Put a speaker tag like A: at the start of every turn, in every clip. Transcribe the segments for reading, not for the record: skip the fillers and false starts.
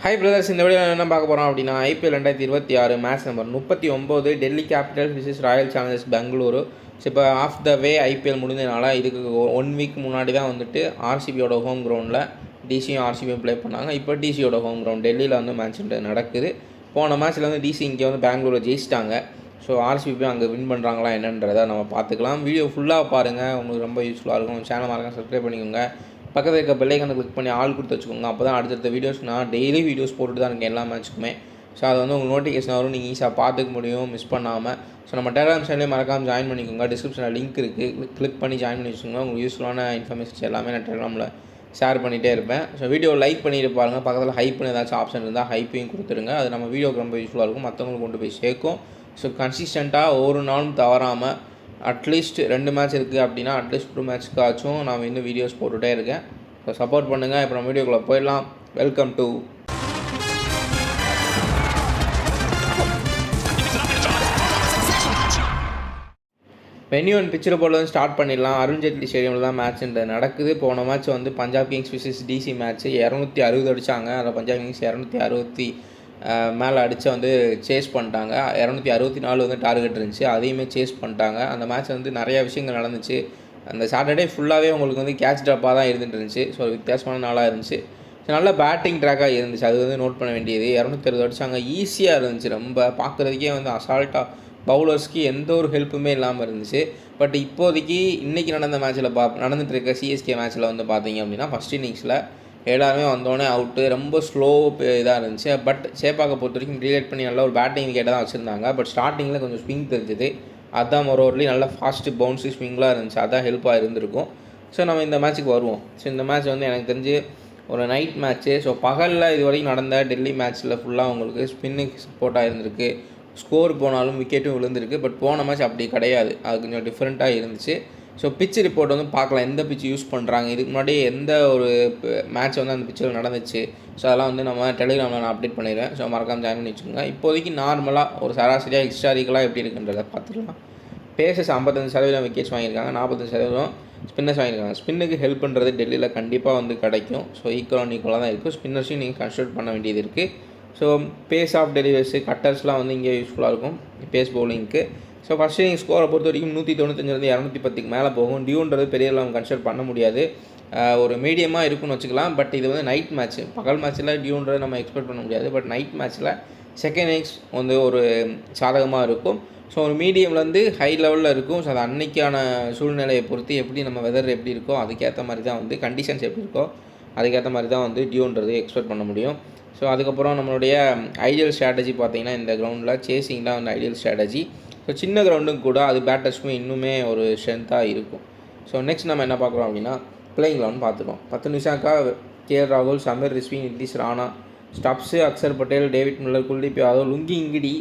A: Hi brothers, இந்த video என்ன பார்க்க போகிறோம் அப்படின்னா IPL 2026 match number 39 Delhi Capitals versus Royal Challengers Bengaluru. So இப்போ ஆஃப் த வே ஐபிஎல் முடிஞ்சதுனால இதுக்கு 1 வீக் முன்னாடி தான் வந்துட்டு ஆர்சிபியோட ஹோம் கிரவுண்டில் டிசியும் ஆர்சிபியும் ப்ளே பண்ணாங்க. இப்போ டிசியோட ஹோம் கிரவுண்ட் டெல்லியில் வந்து மேட்ச் நடக்குது. போன மேட்ச்சில் வந்து டிசி இங்கே வந்து பெங்களூரில் ஜெயிச்சிட்டாங்க. ஸோ ஆர்சிபி அங்கே வின் பண்ணுறாங்களா என்னன்றதை நம்ம பார்த்துக்கலாம். வீடியோ ஃபுல்லாக பாருங்கள், உங்களுக்கு ரொம்ப யூஸ்ஃபுல்லாக இருக்கும். சேனல் மறக்காம சப்ஸ்கிரைப் பண்ணிக்கோங்க. பக்கத்தில் இருக்க பெல்லைக்கான கிளிக் பண்ணி ஆள் கொடுத்து வச்சுக்கோங்க. அப்போ தான் அடுத்தடுத்த வீடியோஸ் நான் டெய்லி வீடியோஸ் போட்டுட்டு தான் இருக்கேன் எல்லா மேட்ச்சுக்குமே. ஸோ அது வந்து உங்களுக்கு நோட்டிஃபிகேஷன் வரும், நீங்கள் ஈஸியாக பார்த்துக்க முடியும் மிஸ் பண்ணாமல். ஸோ நம்ம டெலிகிராம் சேனலே மறக்காமல் ஜாயின் பண்ணிக்கோங்க. டிஸ்கிரிப்ஷனில் லிங்க் இருக்குது, கிளிக் பண்ணி ஜாயின் பண்ணி வச்சுக்கோங்க. உங்களுக்கு யூஸ்ஃபுல்லான இன்ஃபர்மேஷன்ஸ் எல்லாமே நான் டெலிகிராமில் ஷேர் பண்ணிகிட்டே இருப்பேன். ஸோ வீடியோ லைக் பண்ணிட்டு பாருங்கள். பக்கத்தில் ஹைப்னு ஏதாச்சும் ஆப்ஷன் இருந்தால் ஹைப்பையும் கொடுத்துருங்க. அது நம்ம வீடியோக்கு ரொம்ப யூஸ்ஃபுல்லாக இருக்கும், மற்றவங்களுக்கு கொண்டு போய் சேர்க்கும். ஸோ கன்சிஸ்டண்ட்டாக ஒரு நாளும் தவறாமல் அட்லீஸ்ட் 2 மேட்ச் இருக்குது அப்படின்னா அட்லீஸ்ட் 2 மேட்ச்சுக்காச்சும் நான் இன்னும் வீடியோஸ் போட்டுகிட்டே இருக்கேன். ஸோ சப்போர்ட் பண்ணுங்கள். இப்போ நம்ம வீடியோக்குள்ளே போயிடலாம். Welcome to venue and picture போர்டில் வந்து ஸ்டார்ட் பண்ணிடலாம். அருண்ஜேட்லி ஸ்டேடியமில் தான் மேட்ச் நடக்குது. போன மேட்ச் வந்து Punjab Kings versus DC match 260 அடித்தாங்க. அதில் பஞ்சாப் கிங்ஸ் 260 மேலே அடித்து வந்து சேஸ் பண்ணிட்டாங்க. 264 வந்து டார்கெட் இருந்துச்சு, அதையுமே சேஸ் பண்ணிட்டாங்க. அந்த மேட்ச் வந்து நிறையா விஷயங்கள் நடந்துச்சு. அந்த சாட்டர்டே ஃபுல்லாகவே உங்களுக்கு வந்து கேட்ச் ட்ராப்பாக தான் இருந்துட்டு. ஸோ வித்தியாசமான நாளாக இருந்துச்சு. ஸோ நல்ல பேட்டிங் ட்ராக்காக இருந்துச்சு, அது வந்து நோட் பண்ண வேண்டியது. 260 அடிச்சாங்க, ஈஸியாக இருந்துச்சு. ரொம்ப பார்க்குறதுக்கே வந்து அசால்ட்டாக பவுலர்ஸ்க்கு எந்த ஒரு ஹெல்ப்புமே இல்லாமல் இருந்துச்சு. பட் இப்போதைக்கு இன்றைக்கி நடந்த மேட்ச்சில் நடந்துகிட்டு இருக்க சிஎஸ்கே மேட்ச்சில் வந்து பார்த்தீங்க அப்படின்னா ஃபஸ்ட் இன்னிங்ஸில் எல்லாருமே வந்தோடனே அவுட்டு, ரொம்ப ஸ்லோ இதாக இருந்துச்சு. பட் சேப்பாக்கை பொறுத்த வரைக்கும் ரிலேட் பண்ணி நல்ல ஒரு பேட்டிங் விக்கெட்டை தான் வச்சுருந்தாங்க. பட் ஸ்டார்டிங்கில் கொஞ்சம் ஸ்விங் தெரிஞ்சுது, அதுதான் மொரோவர்லி நல்ல ஃபாஸ்ட்டு பவுன்ஸு ஸ்விங்லாம் இருந்துச்சு, அதுதான் ஹெல்ப்பாக இருந்திருக்கும். ஸோ நம்ம இந்த மேட்ச்சுக்கு வருவோம். ஸோ இந்த மேட்ச் வந்து எனக்கு தெரிஞ்சு ஒரு நைட் மேட்ச்சு. ஸோ பகலில் இது வரைக்கும் நடந்த டெல்லி மேட்ச்சில் ஃபுல்லாக உங்களுக்கு ஸ்பின்னுக்கு சப்போர்ட்டாக இருந்திருக்கு, ஸ்கோர் போனாலும் விக்கெட்டும் விழுந்திருக்கு. பட் போன மேட்ச் அப்படி கிடையாது, அது கொஞ்சம் டிஃப்ரெண்ட்டாக இருந்துச்சு. ஸோ பிச் ரிப்போர்ட் வந்து பார்க்கலாம், எந்த பிச் யூஸ் பண்ணுறாங்க, இதுக்கு முன்னாடி எந்த ஒரு மேட்ச் வந்து அந்த பிச்சில் நடந்துச்சு. ஸோ அதெல்லாம் வந்து நம்ம டெலிகிராமில் நான் அப்டேட் பண்ணிடுவேன். ஸோ மறக்காமல் ஜாயின் பண்ணி வச்சுக்கோங்க. இப்போதைக்கு நார்மலாக ஒரு சராசரியாக ஹிஸ்டாரிக்கலாக எப்படி இருக்குன்றதை பார்த்துக்கலாம். பேசஸ் 55% விக்கெட்ஸ் வாங்கியிருக்காங்க, 45% ஸ்பின்னர்ஸ் வாங்கியிருக்காங்க. ஸ்பின்னுக்கு ஹெல்ப் பண்ணுறது டெல்லியில் கண்டிப்பாக வந்து கிடைக்கும். ஸோ ஈக்குவலாக தான் இருக்குது. ஸ்பின்னர்ஸையும் நீங்கள் கன்சிடர் பண்ண வேண்டியது இருக்குது. ஸோ பேஸ் ஆஃப் டெலிவரிஸு கட்டர்ஸ்லாம் வந்து இங்கே யூஸ்ஃபுல்லாக இருக்கும் பேஸ் பவுலிங்க்கு. ஸோ ஃபஸ்ட் இன்னிங் ஸ்கோரை பொறுத்த வரைக்கும் 195 210 மேலே போகும். டியூன்றது பெரிய லெவல் கன்சிடர் பண்ண முடியாது, ஒரு மீடியமாக இருக்குன்னு வச்சுக்கலாம். பட் இது வந்து நைட் மேட்ச், பகல் மேட்ச்சில் டியூன்றது நம்ம எக்ஸ்பெக்ட் பண்ண முடியாது. பட் நைட் மேட்ச்சில் செகண்ட் இன்னிங்ஸ் வந்து ஒரு சாதகமாக இருக்கும். ஸோ ஒரு மீடியம்லேருந்து ஹை லெவலில் இருக்கும். ஸோ அது அன்றைக்கான சூழ்நிலையை பொறுத்து எப்படி நம்ம வெதர் எப்படி இருக்கோ அதுக்கேற்ற மாதிரி தான் வந்து கண்டிஷன்ஸ் எப்படி இருக்கோ அதுக்கேற்ற மாதிரி தான் வந்து டியூன்றது எக்ஸ்பெக்ட் பண்ண முடியும். ஸோ அதுக்கப்புறம் நம்மளுடைய ஐடியல் ஸ்ட்ராட்டஜி பார்த்திங்கன்னா இந்த கிரவுண்டில் சேசிங் தான் வந்து ஐடியல் ஸ்ட்ராட்டஜி. ஸோ சின்ன கிரவுண்டும் கூட அது பேட்டர்ஸ்க்குமே இன்னுமே ஒரு ஸ்ட்ரென்த்தாக இருக்கும். ஸோ நெக்ஸ்ட் நம்ம என்ன பார்க்குறோம் அப்படின்னா பிளேயிங் 11 பார்த்துருவோம். 10 நிமிஷாக்கா கேஎல் ராகுல், Sameer Rizvi, Nitish Rana, Stubbs, Axar Patel, David Miller, Kuldeep Yadav, Lungi Ngidi.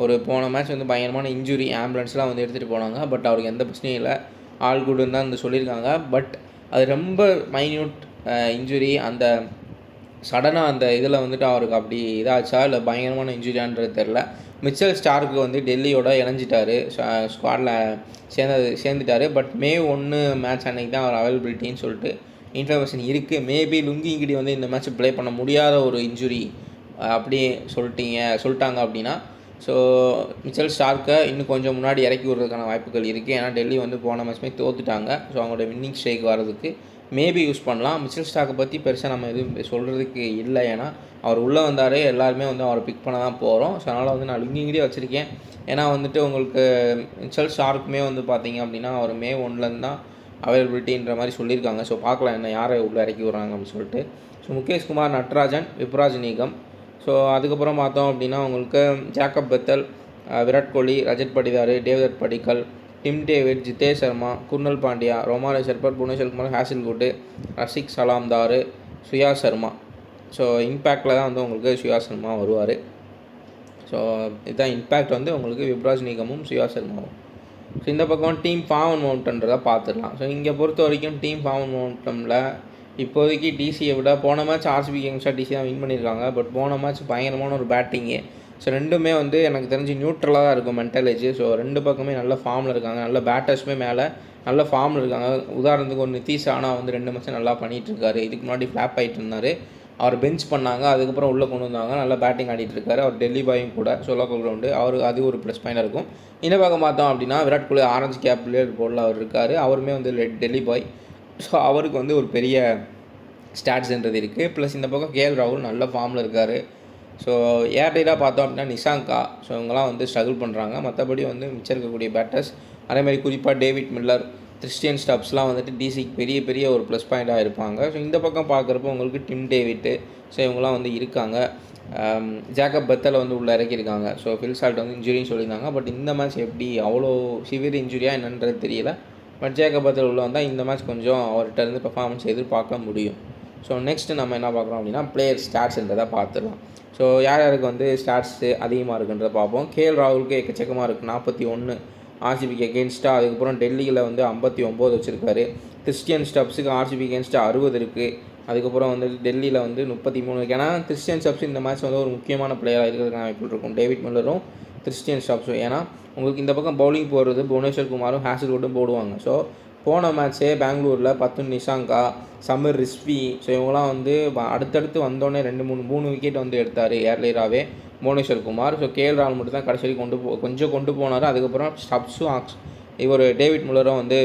A: ஒரு போன மேட்ச் வந்து பயங்கரமான இன்ஜுரி, ஆம்புலன்ஸ்லாம் வந்து எடுத்துகிட்டு போனாங்க. பட் அவருக்கு எந்த பிரச்சனையும் இல்லை, ஆல் குட்னு தான் வந்து சொல்லியிருக்காங்க. பட் அது ரொம்ப மைன்யூட் இன்ஜுரி, அந்த சடனாக அந்த இதில் வந்துட்டு அவருக்கு அப்படி இதாச்சா இல்லை பயங்கரமான இன்ஜுரியான்றது தெரில. மிச்சல் ஸ்டார்க்கு வந்து டெல்லியோட இணைஞ்சிட்டார், ஸ்குவாடில் சேர்ந்துட்டார். பட் May 1 மேட்ச் அன்றைக்கி தான் அவர் அவைலபிலிட்டின்னு சொல்லிட்டு இன்ஃபர்மேஷன் இருக்குது. மேபி லுங்கி இங்கிடி வந்து இந்த மேட்ச் ப்ளே பண்ண முடியாத ஒரு இன்ஜுரி அப்படி சொல்லிட்டாங்க அப்படின்னா ஸோ மிச்சல் ஸ்டார்க்கை இன்னும் கொஞ்சம் முன்னாடி இறக்கி விடுறதுக்கான வாய்ப்புகள் இருக்குது. ஏன்னா டெல்லி வந்து போன மேட்ச்மே தோத்துட்டாங்க. ஸோ அவங்களோட வின்னிங் ஸ்ட்ரைக் வர்றதுக்கு மேபி யூஸ் பண்ணலாம். மிச்சல் ஸ்டார்க்கை பற்றி பெருசாக நம்ம எதுவும் சொல்கிறதுக்கு இல்லை, ஏன்னா அவர் உள்ளே வந்தார், எல்லாருமே வந்து அவரை பிக் பண்ண தான் போகிறோம். ஸோ அதனால் வந்து நான் லுங்கிங்கிட்டே வச்சுருக்கேன். ஏன்னா வந்துட்டு உங்களுக்கு மிச்சல் ஸ்டார்க்குமே வந்து பார்த்திங்க அப்படின்னா அவர் May 1 தான் அவைலபிலிட்டின்ற மாதிரி சொல்லியிருக்காங்க. ஸோ பார்க்கலாம் என்ன யாரை உள்ளே இறக்கி விட்றாங்க அப்படின்னு சொல்லிட்டு. ஸோ முகேஷ் குமார், நட்ராஜன், விப்ராஜ் நிகம். ஸோ அதுக்கப்புறம் பார்த்தோம் அப்படின்னா உங்களுக்கு Jacob Bethell, Virat Kohli, Rajat Patidar, David Padikkal, Tim David, Jitesh Sharma, Krunal Pandya, Romario Shepherd, Bhuvneshwar Kumar, Hazlewood, Rasikh Salam Dar, Suyash Sharma. So இம்பேக்டில் தான் வந்து உங்களுக்கு சுயா சர்மா வருவார். ஸோ இதுதான் இம்பேக்ட் வந்து உங்களுக்கு விப்ராஜ் நிகமும் சுயா சர்மாவும். ஸோ இந்த பக்கம் டீம் ஃபார்ம் மவுண்டன்றதை பார்த்துடலாம். ஸோ இங்கே பொறுத்த வரைக்கும் டீம் ஃபார்ம் மவுண்டமில் இப்போதைக்கு டிசியை விட போன மேட்ச் ஆர்சிபி கேங்ஸ்டாக டிசி தான் வின் பண்ணியிருக்காங்க. பட் போன மேட்ச் பயங்கரமான ஒரு பேட்டிங்கு. ஸோ ரெண்டுமே வந்து எனக்கு தெரிஞ்சு நியூட்ரலாக தான் இருக்கும் மென்டாலஜி. ஸோ ரெண்டு பக்கமே நல்ல ஃபார்மில் இருக்காங்க, நல்ல பேட்டர்ஸுமே மேலே நல்ல ஃபார்மில் இருக்காங்க. உதாரணத்துக்கு ஒரு நிதிஷ் ராணா வந்து 2 மேட்ச் நல்லா பண்ணிகிட்ருக்காரு. இதுக்கு முன்னாடி ஃப்ளாப் ஆகிட்டு இருந்தார். அவர் பெஞ்ச் பண்ணாங்க, அதுக்கப்புறம் உள்ளே கொண்டு வந்தாங்க. நல்லா பேட்டிங் ஆடிட்டு இருக்காரு. அவர் டெல்லி பாயும் கூட. ஸோ லோக்கல் கிரவுண்டு அது ஒரு ப்ளஸ் பாயிண்டாக இருக்கும். இந்த பக்கம் பார்த்தோம் அப்படின்னா Virat Kohli orange cap player போர்டில் அவர் இருக்கார். அவருமே வந்து டெல்லி பாய். ஸோ அவருக்கு வந்து ஒரு பெரிய ஸ்டாட்ஸ்ன்றது இருக்குது. ப்ளஸ் இந்த பக்கம் கேஎல் ராகுல் நல்ல ஃபார்மில் இருக்கார். ஸோ ஏர்டெயிலாக பார்த்தோம் அப்படின்னா நிஷாங்கா, ஸோ இவங்கெல்லாம் வந்து ஸ்ட்ரகிள் பண்ணுறாங்க. மற்றபடி வந்து மிச்சம் இருக்கக்கூடிய பேட்டர்ஸ் அதேமாதிரி குறிப்பாக டேவிட் மில்லர், கிறிஸ்டியன் ஸ்டப்ஸ்லாம் வந்துட்டு டிசிக்கு பெரிய ஒரு ப்ளஸ் பாயிண்ட்டாக இருப்பாங்க. ஸோ இந்த பக்கம் பார்க்குறப்போ உங்களுக்கு டிம் டேவிட்டு, ஸோ இவங்களாம் வந்து இருக்காங்க. ஜேக்கப் பெத்தலை வந்து உள்ளே இறக்கியிருக்காங்க. ஸோ ஃபில் சால்ட் வந்து இன்ஜுரின்னு சொல்லியிருந்தாங்க. பட் இந்த மேட்ச் எப்படி அவ்வளோ சிவியர் இன்ஜுரியாக என்னன்றது தெரியல. பட் ஜேக்கப் பெத்தல் உள்ளே வந்தால் இந்த மேட்ச் கொஞ்சம் அவர்கிட்ட இருந்து பெர்ஃபார்மன்ஸ் எதிர்பார்க்க முடியும். ஸோ நெக்ஸ்ட்டு நம்ம என்ன பார்க்குறோம் அப்படின்னா பிளேயர் ஸ்டாட்ஸ்ன்றதை பார்த்துடலாம். ஸோ யாருக்கு வந்து ஸ்டாட்ஸு அதிகமாக இருக்குன்றதை பார்ப்போம். கேஎல் ராகுலுக்கு எக்கச்சக்கமாக இருக்குது, 41 ஆர்சிபிக்கு எகென்ஸ்டாக. அதுக்கப்புறம் டெல்லியில் வந்து 59 வச்சுருக்காரு. கிறிஸ்டியன் ஸ்டப்ஸுக்கு ஆர்சிபி எகென்ஸ்டாக 60 இருக்குது. அதுக்கப்புறம் வந்து டெல்லியில் வந்து 33 இருக்குது. ஏன்னா கிறிஸ்டியன் ஸ்டப்ஸ் இந்த மேட்ச் வந்து ஒரு முக்கியமான பிளேயராக இருக்கிறதுக்கு வாய்ப்பு இருக்கும். டேவிட் மில்லரும் கிறிஸ்டியன் ஸ்டப்ஸும். ஏன்னா உங்களுக்கு இந்த பக்கம் பவுலிங் போடுறது புவனேஸ்வர் குமாரும் ஹேசல்வுட்டும் போடுவாங்க. ஸோ போன மேட்ச்சே பெங்களூரில் 10 நிஷாங்கா, சமீர் ரிஸ்வி, ஸோ இவங்களாம் வந்து அடுத்தடுத்து வந்தோடனே 3 விக்கெட் வந்து எடுத்தார் ஏர்லியராகவே புவனேஸ்வர் குமார். ஸோ கேஎல் ராகுல் மட்டும் தான் கடைசி வரைக்கும் கொஞ்சம் கொண்டு போனார். அதுக்கப்புறம் ஸ்டப்ஸும் இவர் டேவிட் முல்லரும் வந்து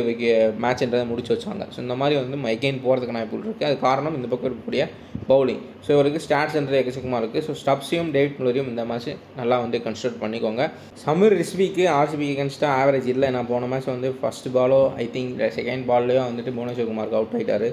A: மேட்ச்ன்றதை முடிச்சு வச்சாங்க. ஸோ இந்த மாதிரி வந்து எகெயின் போகிறதுக்கு வாய்ப்பு இருக்குது. அது காரணம் இந்த பக்கம் இருக்கக்கூடிய பவுலிங். ஸோ இவருக்கு ஸ்டாட்ஸ்ன்றது எக்கச்சக்கமாக இருக்குது. ஸோ ஸ்டப்ஸையும் டேவிட் முல்லரையும் இந்த மேட்ச் நல்லா வந்து கன்சிடர் பண்ணிக்கோங்க. சமீர் ரிஸ்விக்கு ஆர்சிபி எகென்ஸ்டாக ஆவரேஜ் இல்லை. நான் போன மேட்ச் வந்து ஃபஸ்ட் பாலோ செகண்ட் பால்லையோ வந்துட்டு புவனேஸ்வர் குமாருக்கு அவுட் ஆகிட்டார்.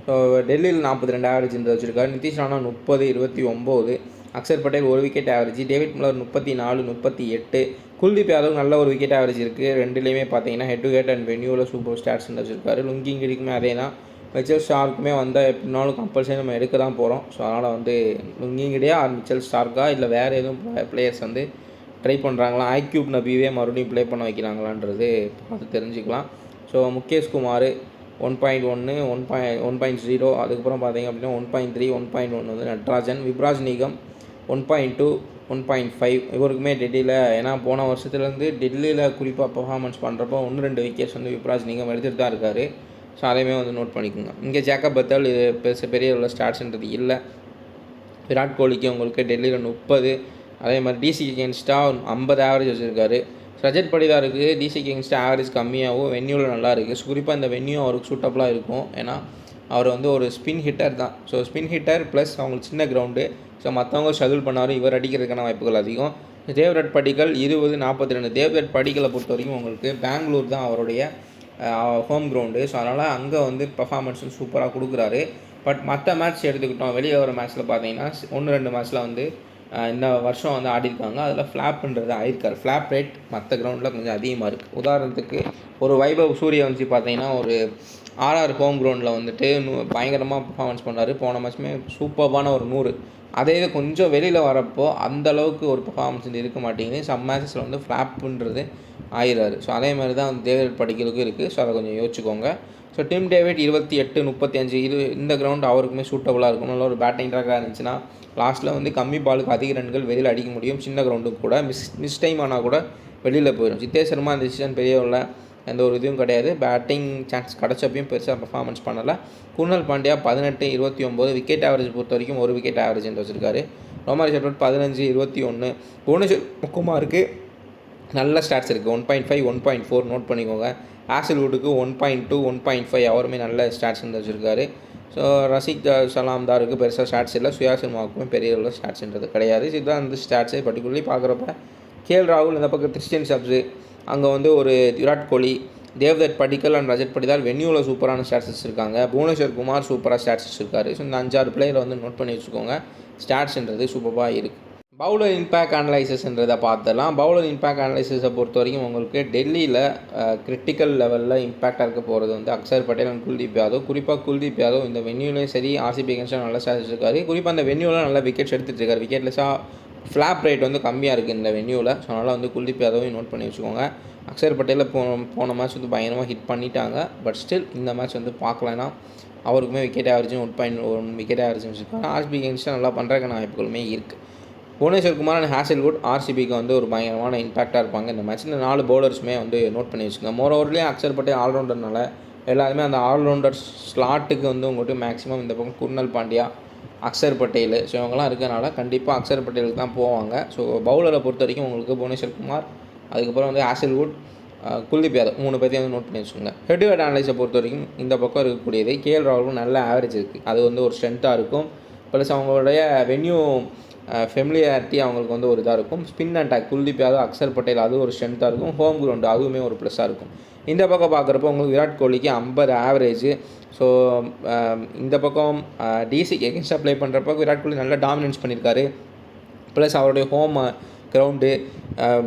A: ஸோ டெல்லியில் 42 ஆவரேஜ் வச்சுருக்காரு. Nitish Rana 30, 29, Axar Patel 1 wicket average, David Miller 34, 38, Kuldeep Yadav நல்ல ஒரு விக்கெட் ஆவரேஜ் இருக்குது. ரெண்டுலேயுமே பார்த்தீங்கன்னா ஹெட் டு ஹெட் அண்ட் வென்யூவில் சூப்பர் ஸ்டாட்ஸ் வச்சுருக்காரு. லுங்கிங்கிடிக்குமே அதே தான். மிச்சல் ஸ்டார்க்குமே வந்தால் எப்படினாலும் கம்பல்சரி நம்ம எடுக்க தான் போகிறோம். ஸோ அதனால் வந்து லுங்கிங்கிடியா ஆர் மிச்சல் ஸ்டார்க்கா இல்லை வேறு எதுவும் பிளேயர்ஸ் வந்து ட்ரை பண்ணுறாங்களா, ஐக்யூப் நபியே மறுபடியும் ப்ளே பண்ண வைக்கிறாங்களான்றது பார்த்து தெரிஞ்சுக்கலாம். ஸோ முகேஷ் குமார் 1.1, 1.0, அதுக்கப்புறம் பார்த்தீங்க அப்படின்னா 1.3, 1.1 வந்து நட்ராஜன், விப்ராஜ் நிகம் 1.2, 1.5 இவருக்குமே டெல்லியில். ஏன்னா போன வருஷத்துலேருந்து டெல்லியில் குறிப்பாக பர்ஃபார்மன்ஸ் பண்ணுறப்போ 1-2 விக்கெட்ஸ் வந்து விப்ராஜ் நிகம் எடுத்துகிட்டு தான் இருக்கார். ஸோ அதையுமே வந்து நோட் பண்ணிக்கோங்க. இங்கே ஜேக்கப் பெத்தல் பெரிய உள்ள ஸ்டாட்ஸ்ன்றது இல்லை. விராட் கோலிக்கு உங்களுக்கு டெல்லியில் 30, அதே மாதிரி டிசிக்கு எகென்ஸ்டாக 50 ஆவரேஜ் வச்சுருக்காரு. ரஜத் படிதாருக்கு டிசிக்கு எகென்ஸ்டாக ஆவரேஜ் கம்மியாகவும் வென்யூவில் நல்லா இருக்குது. குறிப்பாக இந்த வென்யூ அவருக்கு சூட்டபுளாக இருக்கும். ஏன்னா அவர் வந்து ஒரு ஸ்பின் ஹிட்டர் தான். ஸோ ஸ்பின் ஹிட்டர் ப்ளஸ் அவங்களுக்கு சின்ன கிரவுண்டு. ஸோ மற்றவங்க ஸ்ட்ரகிள் பண்ணார், இவர் அடிக்கிறதுக்கான வாய்ப்புகள் அதிகம். தேவ்தத் படிக்கல் 20, 42. தேவ்தத் படிக்கலை பொறுத்த வரைக்கும் உங்களுக்கு பெங்களூர் தான் அவருடைய ஹோம் கிரவுண்டு. ஸோ அதனால் அங்கே வந்து பர்ஃபார்மன்ஸும் சூப்பராக கொடுக்குறாரு. பட் மற்ற மேட்ச் எடுத்துக்கிட்டோம், வெளியே வர மேட்ச்சில் பார்த்தீங்கன்னா 1-2 மேட்ச்சில் வந்து இந்த வருஷம் வந்து ஆடிருக்காங்க. அதில் ஃப்ளாப்ன்றது ஆயிருக்கார். ஃப்ளாப் ரேட் மற்ற கிரவுண்டில் கொஞ்சம் அதிகமாக இருக்குது. உதாரணத்துக்கு ஒரு வைபவ் சூரியவன்சி பார்த்தீங்கன்னா ஒரு ஆர்ஆர் ஹோம் கிரவுண்டில் வந்துட்டு பயங்கரமாக பர்ஃபார்மன்ஸ் பண்ணார். போன மேட்ச்மே சூப்பர்பான ஒரு 100. அதே இது கொஞ்சம் வெளியில் வரப்போ அந்தளவுக்கு ஒரு பர்ஃபார்மன்ஸ் வந்து இருக்க மாட்டேங்குது. சம் மேட்சஸில் வந்து ஃப்ளாப்புன்றது ஆயிடுறாரு. ஸோ அதே மாதிரி தான் வந்து டேவிட் படிக்கலுக்கும் இருக்குது. ஸோ அதை கொஞ்சம் யோசிச்சுக்கோங்க. ஸோ டிம் டேவிட் 28, 35 இந்த கிரவுண்ட் அவருக்குமே சூட்டபுளாக இருக்கும். நல்ல ஒரு பேட்டிங் ட்ராக்காக இருந்துச்சுன்னா லாஸ்ட்டில் வந்து கம்மி பாலுக்கு அதிக ரன்கள் வெளியில் அடிக்க முடியும். சின்ன கிரவுண்டுக்கு கூட மிஸ் டைம் ஆனால் கூட வெளியில் போயிடும். ஜித்தேஷ் சர்மா இந்த சீசன் பெரிய உள்ள எந்த ஒரு இதுவும் கிடையாது. பேட்டிங் சான்ஸ் கிடச்சப்பையும் பெருசாக பர்ஃபார்மன்ஸ் பண்ணலை. குர்னல் பாண்டியா 18, 29 விக்கெட் ஆவரேஜ் பொறுத்த வரைக்கும் 1 விக்கெட் ஆவரேஜ் வச்சுருக்காரு. ரோமாரி செட்வர்ட் 15, 21. புவனேஸ்வர் குமாருக்கு நல்ல ஸ்டாட்ஸ் இருக்குது. 1.5, 1.4 நோட் பண்ணிக்கோங்க. ஹேசல்வுட்டுக்கு 1.2, 1.5 அவருமே நல்ல ஸ்டாட்ஸ் வச்சுருக்காரு. ஸோ ரசிக் சலாம்தாருக்கு பெருசாக ஸ்டாட்ஸ் இல்லை. சுயா சர்மாவுக்குமே பெரிய உள்ள ஸ்டாட்ஸ்ன்றது கிடையாது. இதுதான் அந்த ஸ்டாட்ஸை பர்டிகுலர்லி பார்க்குறப்ப கேஎல் ராகுல் இந்த பக்கம் கிறிஸ்டியன் ஸ்டப்ஸு, அங்கே வந்து ஒரு விராட் கோலி, தேவ்தத் படிக்கல் அண்ட் ரஜத் படிதால் வென்யூவில் சூப்பரான ஸ்டாட்ஸ் வச்சுருக்காங்க. புவனேஸ்வர் குமார் சூப்பராக ஸ்டாட்ஸ் வச்சுருக்காரு. ஸோ இந்த 5-6 பிளேயரை வந்து நோட் பண்ணி வச்சுக்கோங்க. ஸ்டாட்ஸ்ன்றது சூப்பராக இருக்குது. பவுலர் இம்பேக்ட் அனலைசஸ்ன்றதை பார்த்துடலாம். பவுலர் இம்பேக்ட் அனலைசஸை பொறுத்த வரைக்கும் உங்களுக்கு டெல்லியில் கிரிட்டிக்கல் லெவலில் இம்பேக்டாக இருக்க போகிறது வந்து அக்ஷர் பட்டேல் அண்ட் குல்தீப் யாதவ். குறிப்பாக குல்தீப் யாதவ் இந்த வென்யூலையும் சரி ஆர்சிபி அகேன்ஸ்டாக நல்லா ஸ்டாட்ஸ் இருக்காரு. குறிப்பாக அந்த வென்யூவில் நல்லா விக்கெட்ஸ் எடுத்துகிட்டு இருக்காரு. விக்கெட்லெஸ்ஸாக ஃப்ளாப் ரேட் வந்து கம்மியாக இருக்குது இந்த வென்யூவில். ஸோ அதனால் வந்து குல்தீப் யாதவையும் நோட் பண்ணி வச்சுக்கோங்க. அக்ஷர் பட்டேலில் போன மேட்ச் வந்து பயங்கரமாக ஹிட் பண்ணிட்டாங்க. பட் ஸ்டில் இந்த மேட்ச் வந்து பார்க்கலன்னா அவருக்குமே விக்கெட் ஆவரேஜும் 1.1 விக்கெட் ஆவரேஜும் வச்சுருக்காங்க. ஆர்சிபி அகேன்ஸ்டாக நல்லா பண்ணுறதுக்கான வாய்ப்புகளுமே இருக்குது. புவனேஸ்வர் குமார் அண்ட் ஹேசல்வுட் ஆர்சிபிக்கு வந்து ஒரு பயங்கரமான இம்பாக்டாக இருப்பாங்க இந்த மேட்ச். இந்த 4 பவுலர்ஸுமே வந்து நோட் பண்ணி வச்சுக்கோங்க. மோரோவர்லேயும் அக்ஷர் பட்டேல் ஆல்ரவுண்டர்னால எல்லாருமே அந்த ஆல்ரவுண்டர் ஸ்லாட்டுக்கு வந்து உங்கள்கிட்ட மேக்ஸிமம் இந்த பக்கம் குர்னல் பாண்டியா, அக்ஷர் பட்டேல். ஸோ இவங்கெல்லாம் இருக்கனால கண்டிப்பாக அக்ஷர் பட்டேலுக்கு தான் போவாங்க. ஸோ பவுலரை பொறுத்த வரைக்கும் உங்களுக்கு புவனேஸ்வர் குமார், அதுக்கப்புறம் வந்து ஹேசல்வுட், குல்தீப் யாதவ் 3 பேர்த்தையும் வந்து நோட் பண்ணி வச்சுக்கோங்க. ஹெட் டு ஹெட் அனலைஸை பொறுத்த வரைக்கும் இந்த பக்கம் இருக்கக்கூடியது கேஎல் ராகுலுக்கும் நல்ல ஆவரேஜ் இருக்குது. அது வந்து ஒரு ஸ்ட்ரென்த்தாக இருக்கும். ப்ளஸ் அவங்களுடைய வென்யூ ஃபெமிலியாரிட்டி அவங்களுக்கு வந்து ஒரு இதாக இருக்கும். ஸ்பின் அட்டாக் குல்தீப் யாதவ், அக்ஷர் பட்டேல் அது ஒரு ஸ்ட்ரென்த்தாக இருக்கும். ஹோம் கிரவுண்டு அதுவுமே ஒரு ப்ளஸ்ஸாக இருக்கும். இந்த பக்கம் பார்க்குறப்போ உங்களுக்கு விராட் கோலிக்கு 50 ஆவரேஜ். ஸோ இந்த பக்கம் டிசிக்கு எகென்ஸ்டாக ப்ளே பண்ணுறப்போ விராட் கோலி நல்லா டாமினன்ஸ் பண்ணியிருக்காரு. ப்ளஸ் அவருடைய ஹோம் கிரவுண்டு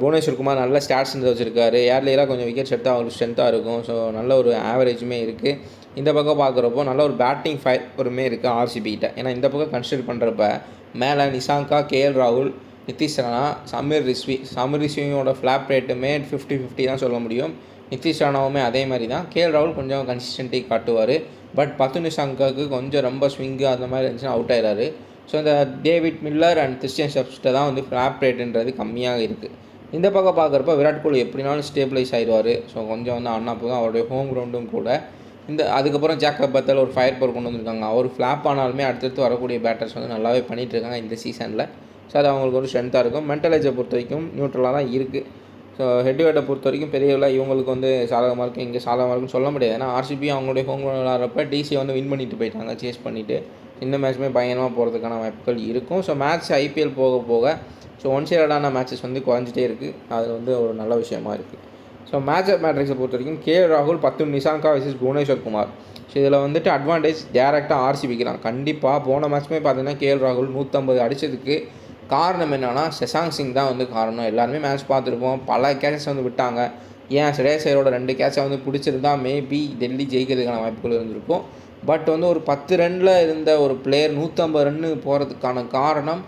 A: புவனேஸ்வர் குமார் நல்ல ஸ்டாட்ஸ் வச்சுருக்காரு. ஏர்லியராக கொஞ்சம் விக்கெட்ஸ் எடுத்தால் அவங்களுக்கு ஸ்ட்ரென்த்தாக இருக்கும். ஸோ நல்ல ஒரு ஆவரேஜுமே இருக்குது. இந்த பக்கம் பார்க்குறப்போ நல்ல ஒரு பேட்டிங் ஃபயருமே இருக்குது ஆர்சிபிகிட்ட. ஏன்னா இந்த பக்கம் கன்சிடர் பண்ணுறப்ப மேலே நிஷாங்கா, கேஎல் ராகுல், நிதிஷ் ராணா, சமீர் ரிஸ்வியோட ஃப்ளாப் ரேட்டுமே 50-50 தான் சொல்ல முடியும். நிதிஷ் ராணாவுமே அதே மாதிரி தான். கேஎல் ராகுல் கொஞ்சம் கன்சிஸ்டன்ட்டி காட்டுவார். பட் நிஷாங்காவுக்கு கொஞ்சம் ரொம்ப ஸ்விங்கு அந்த மாதிரி இருந்துச்சுன்னா அவுட் ஆயிடாரு. ஸோ இந்த டேவிட் மில்லர் அண்ட் கிறிஸ்டியன் ஷெப்ஸ்ட்டை தான் வந்து ஃப்ளாப் ரேட்டுன்றது கம்மியாக இருக்குது. இந்த பக்கம் பார்க்குறப்ப விராட் கோலி எப்படினாலும் ஸ்டேபிளைஸ் ஆயிடுவார். ஸோ கொஞ்சம் வந்து அண்ணாப்பு தான் அவருடைய ஹோம் கிரவுண்டும் கூட. அதுக்கப்புறம் ஜேக்கப் பத்தல் ஒரு ஃபயர் பவர் கொண்டு வந்திருக்காங்க. அவர் ஃப்ளாப் ஆனாலுமே அடுத்தடுத்து வரக்கூடிய பேட்டர்ஸ் வந்து நல்லாவே பண்ணிகிட்ருக்காங்க இந்த சீசனில். ஸோ அது அவங்களுக்கு ஒரு ஸ்ட்ரென்த்தாக இருக்கும். மென்டலைஸை பொறுத்த வரைக்கும் நியூட்ரலாக தான் இருக்குது. ஸோ ஹெட் ஹெட்டை பொறுத்த வரைக்கும் பெரியவர்களாக இவங்களுக்கு வந்து சாதகமாக இருக்குது, இங்கே சாதகமாக இருக்குன்னு சொல்ல முடியாது. ஏன்னா ஆர்சிபி அவங்களுடைய ஹோம் கிரவுண்ட் விளாட்றப்ப டிசியை வந்து வின் பண்ணிட்டு போயிட்டாங்க, சேஸ் பண்ணிவிட்டு. இந்த மேட்ச்சுமே பயங்கரமாக போகிறதுக்கான வாய்ப்புகள் இருக்கும். ஸோ மேட்ச் ஐபிஎல் போக போக ஸோ ஒன் சைடான மேட்சஸ் வந்து குறைஞ்சிட்டே இருக்குது. அது வந்து ஒரு நல்ல விஷயமா இருக்குது. ஸோ மேட்ச் ஆஃப் மேட்ரிக்ஸை பொறுத்த வரைக்கும் கேஎல் ராகுல் 10 நிஷாங்கா vs புவனேஸ்வர் குமார். ஸோ இதில் வந்துட்டு அட்வான்டேஜ் டேரெக்டாக ஆர்சிபிக்கு தான். கண்டிப்பாக போன மேட்ச்மே பார்த்தீங்கன்னா கேஎல் ராகுல் 150 அடித்ததுக்கு காரணம் என்னென்னா ஷஷாங்க் சிங் தான் வந்து காரணம். எல்லாருமே மேட்ச் பார்த்துருப்போம். பல கேச்சஸ் வந்து விட்டாங்க. ஏன் ஸ்ரேயஸ் ஐயரோட 2 கேட்சை வந்து பிடிச்சிருந்தா மேபி டெல்லி ஜெயிக்கிறதுக்கான வாய்ப்புகள் இருந்திருக்கும். பட் வந்து ஒரு 10 ரனில் இருந்த ஒரு பிளேயர் 150 ரன்னு போகிறதுக்கான காரணம்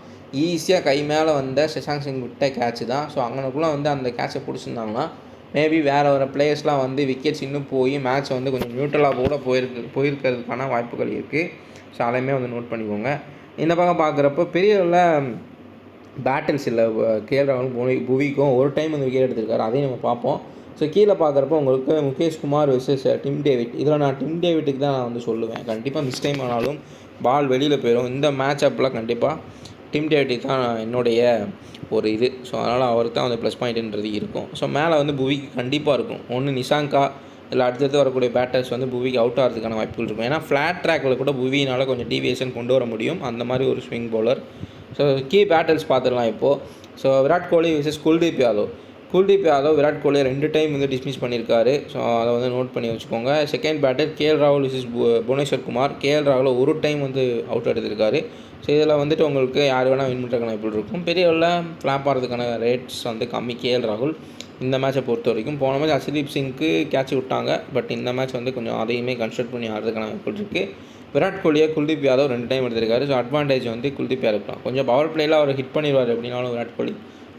A: ஈஸியாக கை மேலே வந்த ஷஷாங்க் சிங் விட்ட கேட்சு தான். ஸோ அங்கனக்குள்ளே வந்து அந்த கேட்சை பிடிச்சிருந்தாங்கன்னா மேபி வேறு ஒரு பிளேயர்ஸ்லாம் வந்து விக்கெட்ஸ் இன்னும் போய் மேட்ச்சை வந்து கொஞ்சம் நியூட்ரலாக கூட போயிருக்கிறதுக்கான வாய்ப்புகள் இருக்குது. ஸோ அதையுமே வந்து நோட் பண்ணிக்கோங்க. இந்த பக்கம் பார்க்குறப்போ பெரிய பேட்டில்ஸ் இல்லை. கேஎல் ராகுல் புவிக்கும் ஒரு டைம் வந்து விக்கெட் எடுத்திருக்காரு, அதையும் நம்ம பார்ப்போம். ஸோ கீழே பார்க்குறப்போ உங்களுக்கு Mukesh Kumar vs Tim David. இதில் நான் டிம் டேவிட்டுக்கு தான் நான் வந்து சொல்லுவேன். கண்டிப்பாக மிஸ் டைம் ஆனாலும் பால் வெளியில் போயிடும். இந்த மேட்ச் அப்பில் கண்டிப்பாக டிம் டேவிட்டுக்கு தான் என்னுடைய ஒரு இது. ஸோ அதனால் அவருக்கு தான் வந்து ப்ளஸ் பாயிண்ட்டுன்றது இருக்கும். ஸோ மேலே வந்து புவிக்கு கண்டிப்பாக இருக்கும். ஒன்று நிஷாங்கா இல்லை அடுத்தடுத்து வரக்கூடிய பேட்டர்ஸ் வந்து புவிக்கு அவுட் ஆகிறதுக்கான வாய்ப்புகள் இருக்கும். ஏன்னா ஃப்ளாட் ட்ராக்கில் கூட புவியினால் கொஞ்சம் டீவியேஷன் கொண்டு வர முடியும். அந்த மாதிரி ஒரு swing bowler. So key batters பார்த்துடலாம் இப்போது. ஸோ விராட் கோலி vs குல்தீப் யாதவ் விராட் கோலியை 2 டைம் வந்து டிஸ்மிஸ் பண்ணியிருக்காரு. ஸோ அதை வந்து நோட் பண்ணி வச்சுக்கோங்க. செகண்ட் பேட்டர் கேஎல் ராகுல் vs புவனேஸ்வர் குமார். கேஎல் ராகுல் ஒரு டைம் வந்து அவுட் எடுத்திருக்காரு. ஸோ இதில் வந்துட்டு உங்களுக்கு யார் வேணால் வின் பண்ணுறதுக்கான எப்படி இருக்கும். பெரிய ஃப்ளாப் ஆகிறதுக்கான ரேட்ஸ் வந்து கம்மி கேஎல் ராகுல் இந்த மேட்சை பொறுத்த வரைக்கும். போன மேட்ச் ஹர்ஷ்தீப் சிங்க்கு கேட்ச் விட்டாங்க. பட் இந்த மேட்ச் வந்து கொஞ்சம் அதையுமே கன்சிடர் பண்ணி ஆடுறதுக்கான வாய்ப்புகள் இருக்குது. விராட் கோலியை குல்தீப் யாதவ் 2 டைம் எடுத்திருக்காரு. ஸோ அட்வான்டேஜ் வந்து குல்தீப் யாதவ் தான். கொஞ்சம் பவர் பிளேயில் அவர் ஹிட் பண்ணிடுவார் எப்படின்னாலும் விராட் கோலி.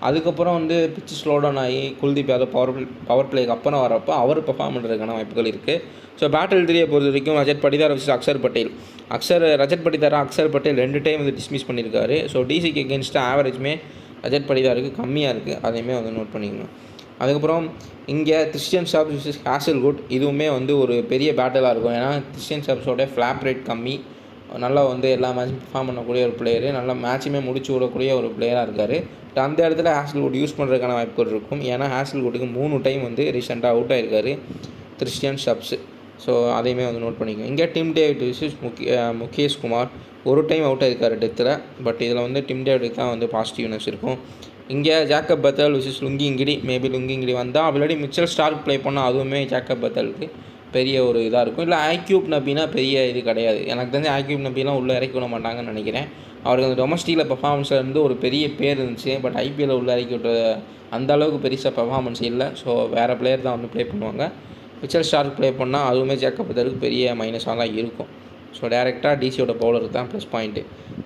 A: அதுக்கப்புறம் வந்து பிச்சு ஸ்லோ டவுன் ஆகி குல்தீப் யாதவ் பவர் பிளேக்கு அப்புறம் வரப்போ அவர் பெர்ஃபார்ம் பண்ணுறதுக்கான வாய்ப்புகள் இருக்குது. ஸோ பேட்டில் 3 பொறுத்த வரைக்கும் ரஜத் படிதார் vs அக்ஷர் பட்டேல். ரஜத் படிதாரா அக்ஷர் பட்டேல் 2 டைம் வந்து டிஸ்மிஸ் பண்ணியிருக்காரு. ஸோ டிசிக்கு எகென்ஸ்டாக ஆவரேஜ்மே ரஜத் படிதாருக்கு கம்மியாக இருக்குது, அதையுமே வந்து நோட் பண்ணிக்கணும். அதுக்கப்புறம் இங்கே கிறிஸ்டியன் ஷாப்ஸ் vs ஹேசல்வுட். இதுவுமே வந்து ஒரு பெரிய பேட்டலாக இருக்கும். ஏன்னா கிறிஸ்டியன் ஷாப்ஸோட ஃப்ளாப் ரேட் கம்மி, நல்லா வந்து எல்லா மேட்சும் பெர்ஃபார்ம் பண்ணக்கூடிய ஒரு பிளேயரு, நல்லா மேட்சுமே முடிச்சு விடக்கூடிய ஒரு பிளேயராக இருக்கார். அந்த இடத்துல ஹேசல்வுட் யூஸ் பண்ணுறதுக்கான வாய்ப்புகள் இருக்கும். ஏன்னா ஹேசல்வுட்டுக்கு 3 டைம் வந்து ரீசெண்டாக அவுட் ஆகிருக்காரு கிறிஸ்டியன் ஷாப்ஸு. ஸோ அதையுமே வந்து நோட் பண்ணிக்கோங்க. இங்கே Tim David vs Mukesh Kumar ஒரு டைம் அவுட் ஆகிருக்காரு டெத்தில். பட் இதில் வந்து டிம் டேவிட்டுக்கு தான் வந்து பாசிட்டிவ்னஸ் இருக்கும். இங்கே Jacob Bethell vs Lungi Ngidi. Maybe Lungi Ngidi வந்தால் ஆல்ரெடி மிச்சல் ஸ்டார்க் ப்ளே பண்ணால் அதுவுமே ஜேக்கப் பத்தலுக்கு பெரிய ஒரு இதாக இருக்கும். இல்லை ஐக்யூப் நபினா பெரிய இது கிடையாது. எனக்கு தெரிஞ்ச ஐக்யூப் நபிலாம் உள்ளே இறக்கி விட மாட்டாங்கன்னு நினைக்கிறேன். அவருக்கு அந்த டொமஸ்டிக்கில் பெர்ஃபார்மன்ஸில் இருந்து ஒரு பெரிய பேர் இருந்துச்சு. பட் ஐபிஎல்லில் உள்ளே இறக்கி விட்ட அந்த அளவுக்கு பெருசாக பெர்ஃபார்மன்ஸ் இல்லை. ஸோ வேறு பிளேயர் தான் வந்து ப்ளே பண்ணுவாங்க. மிச்சல் ஸ்டார்க் ப்ளே பண்ணால் அதுவுமே ஜேக்கப் பத்தலுக்கு பெரிய மைனஸாக தான் இருக்கும். ஸோ டேரெக்டாக டிசியோட பவுலருக்கு தான் ப்ளஸ் பாயிண்ட்டு.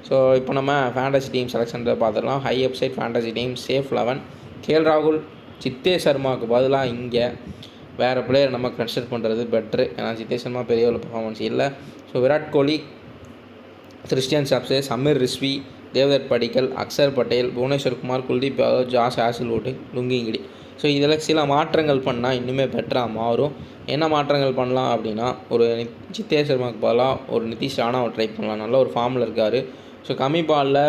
A: ஸோ இப்போ நம்ம ஃபேண்டசி டீம் செலெக்ஷனில் பார்த்துடலாம். High upside fantasy team safe 11. KL ராகுல், சித்தேஷ் சர்மாவுக்கு பதிலாக இங்கே வேறு பிளேயர் நம்ம கன்சிடர் பண்ணுறது பெட்ரு. ஏன்னா சித்தேஷ் சர்மா பெரிய ஒரு பெர்ஃபார்மன்ஸ் இல்லை. ஸோ விராட் கோலி, கிறிஸ்டியன் ஷாப்ஸு, சமீர் ரிஸ்வி, தேவ்தத் படிக்கல், அக்ஷர் பட்டேல், புவனேஸ்வர் குமார், குல்தீப் யாதவ், ஜாஸ் ஹேசல்வுட், லுங்கி இங்கிடி. ஸோ இதில் சில மாற்றங்கள் பண்ணால் இன்னுமே பெட்டராக மாறும். என்ன மாற்றங்கள் பண்ணலாம் அப்படின்னா, ஒரு ஜித்தேஷ் சர்மாவுக்கு பதிலாக ஒரு நிதிஷ் ராணாவை ட்ரை பண்ணலாம். நல்ல ஒரு ஃபார்மில் இருக்கார். ஸோ கம்மி பாலில்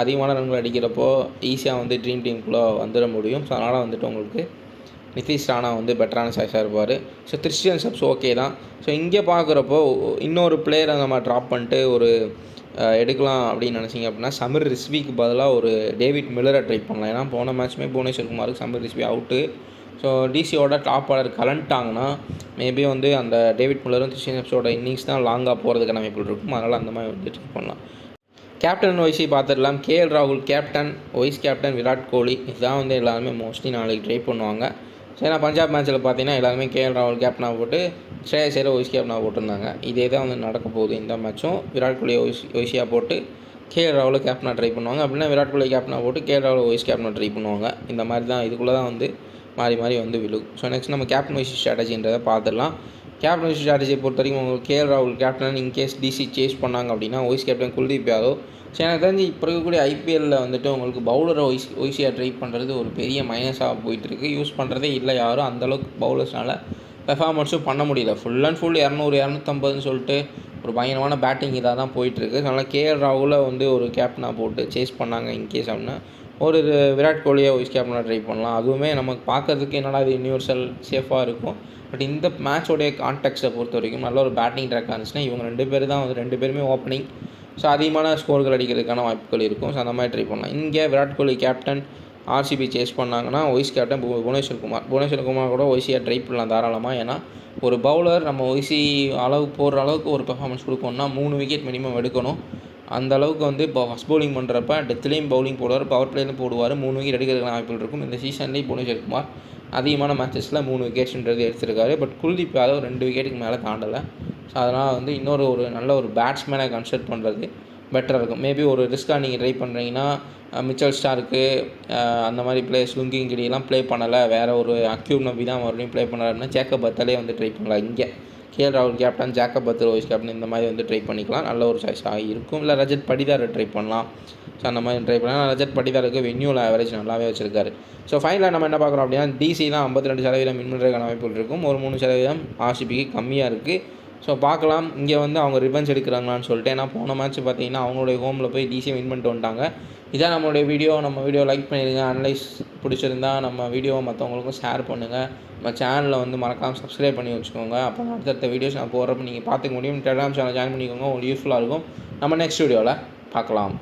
A: அதிகமான ரன்கள் அடிக்கிறப்போ ஈஸியாக வந்து ட்ரீம் டீமுக்குள்ளே வந்துட முடியும். ஸோ அதனால் வந்துட்டு உங்களுக்கு நிதிஷ் ராணா வந்து பெட்டரான சாய்ஸாக இருப்பார். ஸோ கிறிஸ்டியன் சப்ஸ் ஓகே தான். ஸோ இங்கே பார்க்குறப்போ இன்னொரு பிளேயரை நம்ம ட்ராப் பண்ணிட்டு ஒரு எடுக்கலாம் அப்படின்னு நினச்சிங்க அப்படின்னா, சமீர் ரிஸ்விக்கு பதிலாக ஒரு டேவிட் மில்லரை ட்ரை பண்ணலாம். ஏன்னா போன மேட்ச்சுமே புவனேஸ்வர் குமாருக்கு சமீர் ரிஸ்வி அவுட்டு. ஸோ டிசியோட டாப் ஆர்டர் கலந்துட்டாங்கன்னா மேபி வந்து அந்த டேவிட் மில்லரும் கிறிஸ்டியன் சப்ஸோட இன்னிங்ஸ் தான் லாங்காக போகிறதுக்கான வாய்ப்புகள் இருக்கும். அதனால் அந்த மாதிரி வந்து ட்ரை பண்ணலாம். கேப்டன் வைஸி பார்த்துடலாம். கேஎல் ராகுல் captain, vice captain Virat Kohli. இதுதான் வந்து எல்லாருமே மோஸ்ட்லி நாளைக்கு ட்ரை பண்ணுவாங்க. ஸோ ஏன்னா பஞ்சாப் மேட்ச்சில் பார்த்தீங்கன்னா எல்லாருமே கேஎல் ராகுல் கேப்டனாக போட்டு ஸ்ரேயஸ் ஐயரை வைஸ் கேப்டனாக போட்டிருந்தாங்க. இதே தான் வந்து நடக்க போகுது இந்த மேட்ச்சும். விராட் கோலியை வைஸியாக போட்டு கேஎல் ராகுலை கேப்டனாக ட்ரை பண்ணுவாங்க. அப்படின்னா விராட் கோலி கேப்டனாக போட்டு கேஎல் ராகுல் வைஸ் கேப்டனாக ட்ரை பண்ணுவாங்க. இந்த மாதிரி தான் இதுக்குள்ளே தான் வந்து மாறி மாறி வந்து விழுகும். ஸோ நெக்ஸ்ட் நம்ம கேப்டன் வைஸ் ஸ்ட்ராட்டஜின்றதை பார்த்துடலாம். கேப்டன் வைஸ் ஸ்ட்ராட்டஜியை பொறுத்த வரைக்கும் உங்களுக்கு கேஎல் ராகுல் கேப்டன் இன்கேஸ் டிசி சேஸ் பண்ணாங்க அப்படின்னா vice captain Kuldeep Yadav. So எனக்கு தெரிஞ்சு இப்போ இருக்கக்கூடிய ஐபிஎல்லில் வந்துட்டு உங்களுக்கு பவுலரை வைஸியாக ட்ரை பண்ணுறது ஒரு பெரிய மைனஸாக போயிட்டுருக்கு. யூஸ் பண்ணுறதே இல்லை யாரும். அந்தளவுக்கு பவுலர்ஸ்னால் பெர்ஃபார்மன்ஸும் பண்ண முடியல. ஃபுல் அண்ட் ஃபுல் 200 250ன்னு சொல்லிட்டு ஒரு பயங்கரமான பேட்டிங் இதாக தான் போயிட்டுருக்கு. அதனால் கேஎல் ராகுலை வந்து ஒரு கேப்டனாக போட்டு சேஸ் பண்ணாங்க இன்கேஸ் அப்படின்னா ஒரு விராட் கோலியை வைஸ் கேப்டனாக ட்ரை பண்ணலாம். அதுவுமே நமக்கு பார்க்கறதுக்கு என்னடா இது யூனிவர்சல் சேஃபாக இருக்கும். பட் இந்த மேட்சோடைய கான்டெக்ட்டை பொறுத்த வரைக்கும் நல்ல ஒரு பேட்டிங் ட்ராக்காக இருந்துச்சுன்னா இவங்க 2 பேர் தான் வந்து 2 பேருமே ஓப்பனிங். ஸோ அதிகமான ஸ்கோர்கள் அடிக்கிறதுக்கான வாய்ப்புகள் இருக்கும். ஸோ அந்த மாதிரி ட்ரை பண்ணலாம். இங்கே Virat Kohli captain RCB chase பண்ணாங்கன்னா வைஸ் கேப்டன் புவனேஸ்வர் குமார் கூட வைசியாக ட்ரை பண்ணலாம் தாராளமாக. ஏன்னா ஒரு பவுலர் நம்ம வைசி அளவு போடுற அளவுக்கு ஒரு பெர்ஃபார்மன்ஸ் கொடுக்கணும்னா 3 விக்கெட் மினிமம் எடுக்கணும். அந்த அளவுக்கு வந்து இப்போ ஃபஸ்ட் பவுலிங் பண்ணுறப்ப டெத்லேயும் பவுலிங் போடுவார், பவர் பிளேலையும் போடுவார். 3 விக்கெட் எடுக்கிறதுக்கான வாய்ப்புகள் இருக்கும். இந்த சீசன்லேயும் புவனேஸ்வர் குமார் அதிகமான மேட்சஸில் 3 விக்கெட்ஸ்ன்றது எடுத்திருக்காரு. பட் குல்தீப் யாதவ் 2 விக்கெட்டுக்கு மேலே தாண்டலை. ஸோ அதனால் வந்து ஒரு நல்ல ஒரு பேட்ஸ்மேனை கன்சிடர் பண்ணுறது பெட்டராக இருக்கும். மேபி ஒரு ரிஸ்க்காக நீங்கள் ட்ரை பண்ணுறீங்கன்னா மிச்சல் ஸ்டார்க்கு அந்த மாதிரி பிளேயர்ஸ் லுங்கிங்கிடியெல்லாம் ப்ளே பண்ணலை, வேறு ஒரு அக்யூப் நபி தான் மறுபடியும் ப்ளே பண்ணலை அப்படின்னா ஜேக்கப் பர்த்லே வந்து ட்ரை பண்ணலாம். இங்கே கேஎல் ராகுல் captain, Jacob birth vice captain இந்த மாதிரி வந்து ட்ரை பண்ணிக்கலாம். நல்ல ஒரு சாய்ஸாக இருக்கும். இல்லை ரஜத் படிதாரை ட்ரை பண்ணலாம். ஸோ அந்த மாதிரி ட்ரை பண்ணலாம். ரஜத் படிதாருக்கு வென்யூவில் ஆவரேஜ் நல்லாவே வச்சுருக்காரு. ஸோ ஃபைனலாக நம்ம என்ன பார்க்குறோம் அப்படின்னா டிசி தான் 52% வின் பண்ணுறதுக்கான வாய்ப்புகள் இருக்கும். ஒரு 3% ஆர்சிபிக்கு கம்மியாக இருக்குது. ஸோ பார்க்கலாம் இங்கே வந்து அவங்க ரிவெஞ்ச் எடுக்கிறாங்களான்னு சொல்லிட்டு. ஏன்னா போன மேட்ச் பார்த்தீங்கன்னா அவங்களுடைய ஹோமில் போய் டிசியை வின் பண்ணிட்டு வந்துட்டாங்க. இதான் நம்மளுடைய வீடியோ. நம்ம வீடியோ லைக் பண்ணிடுங்க. அனலைஸ் பிடிச்சிருந்தா நம்ம வீடியோவை மற்றவங்களுக்கும் ஷேர் பண்ணுங்கள். நம்ம சேனலில் வந்து மறக்காமல் சப்ஸ்கிரைப் பண்ணி வச்சுக்கோங்க. அப்போ அடுத்தடுத்த வீடியோஸ் நான் போடுறப்ப நீங்கள் பார்த்துக்க முடியும். டெலிகிராம் சேனல் ஜாயின் பண்ணிக்கோங்க. உங்களுக்கு யூஸ்ஃபுல்லாக இருக்கும். நம்ம நெக்ஸ்ட் வீடியோவில் பார்க்கலாம்.